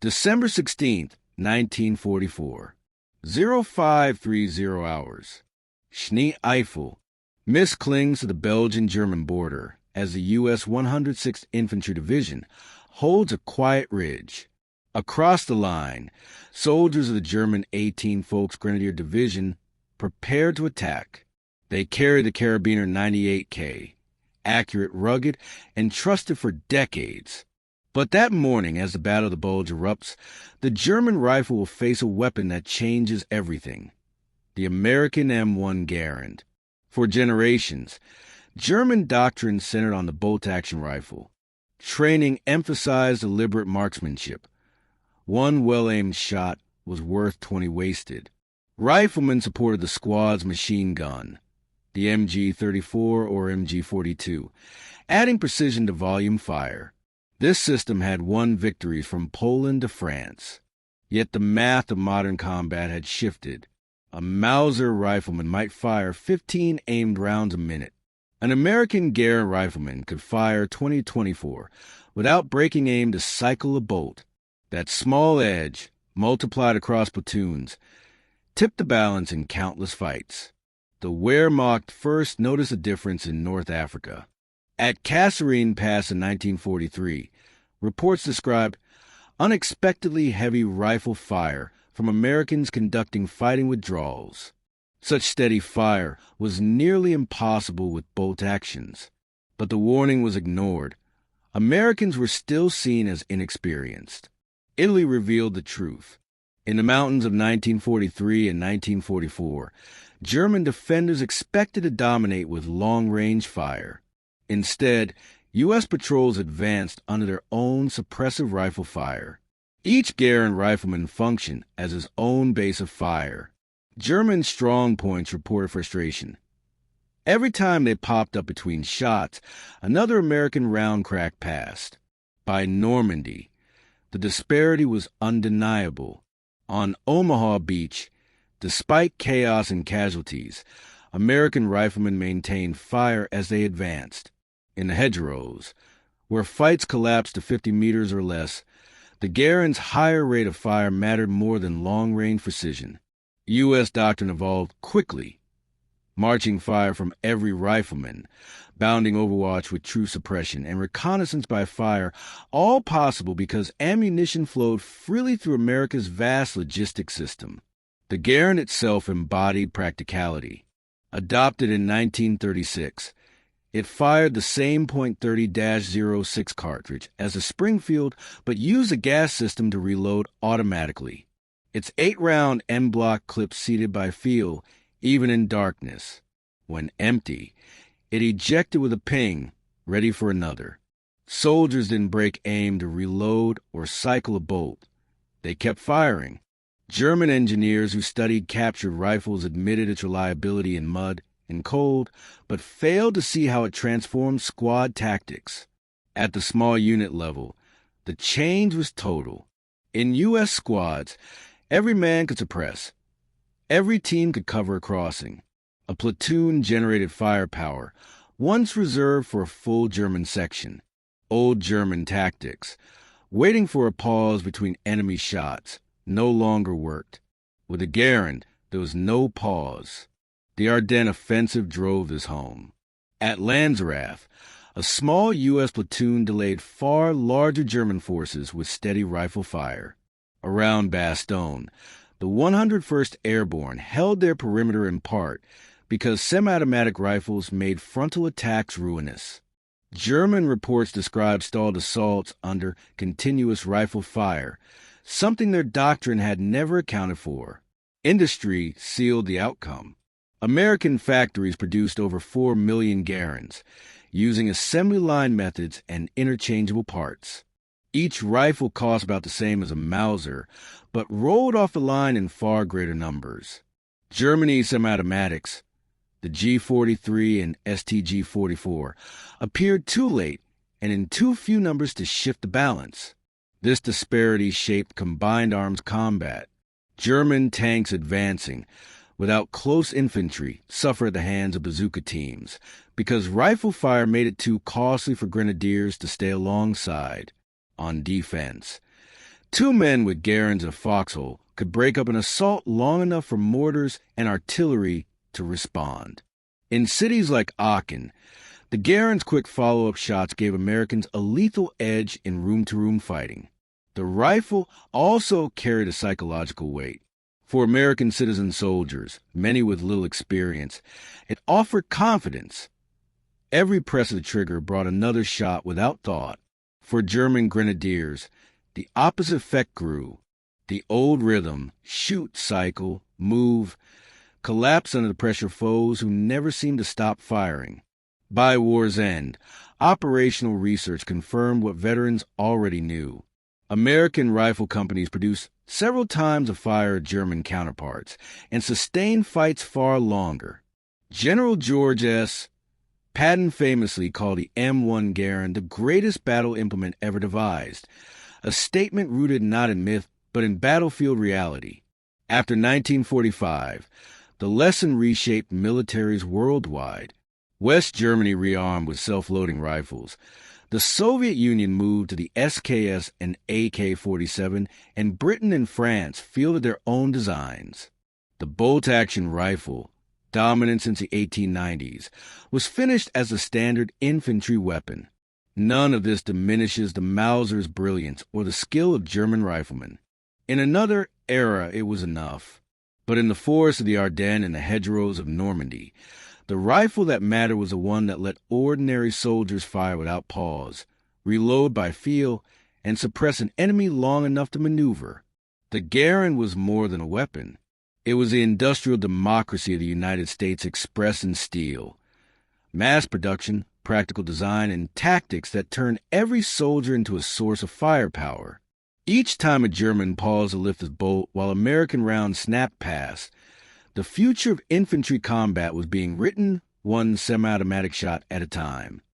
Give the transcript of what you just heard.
December 16th, 1944. 0530 hours. Schnee Eifel. Mist clings to the Belgian-German border as the U.S. 106th Infantry Division holds a quiet ridge. Across the line, soldiers of the German 18th Volksgrenadier Division prepared to attack. They carried the Carabiner 98K, accurate, rugged, and trusted for decades. But that morning, as the Battle of the Bulge erupts, the German rifle will face a weapon that changes everything: the American M1 Garand. For generations, German doctrine centered on the bolt-action rifle. Training emphasized deliberate marksmanship. One well-aimed shot was worth 20 wasted. Riflemen supported the squad's machine gun, the MG-34 or MG-42, adding precision to volume fire. This system had won victories from Poland to France. Yet the math of modern combat had shifted. A Mauser rifleman might fire 15 aimed rounds a minute. An American Garand rifleman could fire 20-24 without breaking aim to cycle a bolt. That small edge, multiplied across platoons, tipped the balance in countless fights. The Wehrmacht first noticed a difference in North Africa. At Kasserine Pass in 1943, reports described unexpectedly heavy rifle fire from Americans conducting fighting withdrawals. Such steady fire was nearly impossible with bolt actions. But the warning was ignored. Americans were still seen as inexperienced. Italy revealed the truth. In the mountains of 1943 and 1944, German defenders expected to dominate with long-range fire. Instead, U.S. patrols advanced under their own suppressive rifle fire. Each Garand rifleman functioned as his own base of fire. German strong points reported frustration. Every time they popped up between shots, another American round crack passed. By Normandy, the disparity was undeniable. On Omaha Beach, despite chaos and casualties, American riflemen maintained fire as they advanced. In the hedgerows, where fights collapsed to 50 meters or less, the Garand's higher rate of fire mattered more than long-range precision. U.S. doctrine evolved quickly. Marching fire from every rifleman, bounding overwatch with true suppression, and reconnaissance by fire, all possible because ammunition flowed freely through America's vast logistics system. The Garand itself embodied practicality. Adopted in 1936, it fired the same .30-06 cartridge as the Springfield, but used a gas system to reload automatically. Its 8-round M-block clip seated by feel, even in darkness. When empty, it ejected with a ping, ready for another. Soldiers didn't break aim to reload or cycle a bolt. They kept firing. German engineers who studied captured rifles admitted its reliability in mud and cold, but failed to see how it transformed squad tactics. At the small unit level, the change was total. In U.S. squads, every man could suppress. Every team could cover a crossing. A platoon generated firepower, once reserved for a full German section. Old German tactics, waiting for a pause between enemy shots, no longer worked. With the Garand, there was no pause. The Ardennes offensive drove this home. At Lanzerath, a small U.S. platoon delayed far larger German forces with steady rifle fire. Around Bastogne, the 101st Airborne held their perimeter in part because semi-automatic rifles made frontal attacks ruinous. German reports described stalled assaults under continuous rifle fire, something their doctrine had never accounted for. Industry sealed the outcome. American factories produced over 4 million Garands, using assembly line methods and interchangeable parts. Each rifle cost about the same as a Mauser, but rolled off the line in far greater numbers. Germany's semi-automatics, the G43 and STG-44, appeared too late and in too few numbers to shift the balance. This disparity shaped combined arms combat. German tanks advancing, without close infantry, suffered at the hands of bazooka teams, because rifle fire made it too costly for grenadiers to stay alongside. On defense, Two men with Garands in a foxhole could break up an assault long enough for mortars and artillery to respond. In cities like Aachen, the Garand's quick follow-up shots gave Americans a lethal edge in room-to-room fighting. The rifle also carried a psychological weight. For American citizen soldiers, many with little experience, it offered confidence. Every press of the trigger brought another shot without thought. For German grenadiers, the opposite effect grew. The old rhythm, shoot, cycle, move, collapsed under the pressure of foes who never seemed to stop firing. By war's end, operational research confirmed what veterans already knew. American rifle companies produced several times the fire of German counterparts and sustained fights far longer. General George S. Patton famously called the M1 Garand the greatest battle implement ever devised, a statement rooted not in myth but in battlefield reality. After 1945, the lesson reshaped militaries worldwide. West Germany rearmed with self-loading rifles. The Soviet Union moved to the SKS and AK-47, and Britain and France fielded their own designs. The bolt-action rifle, dominant since the 1890s, was finished as a standard infantry weapon. None of this diminishes the Mauser's brilliance or the skill of German riflemen. In another era, it was enough. But in the forests of the Ardennes and the hedgerows of Normandy, the rifle that mattered was the one that let ordinary soldiers fire without pause, reload by feel, and suppress an enemy long enough to maneuver. The Garand was more than a weapon. It was the industrial democracy of the United States expressed in steel. Mass production, practical design, and tactics that turned every soldier into a source of firepower. Each time a German paused to lift his bolt while American rounds snapped past, the future of infantry combat was being written one semi-automatic shot at a time.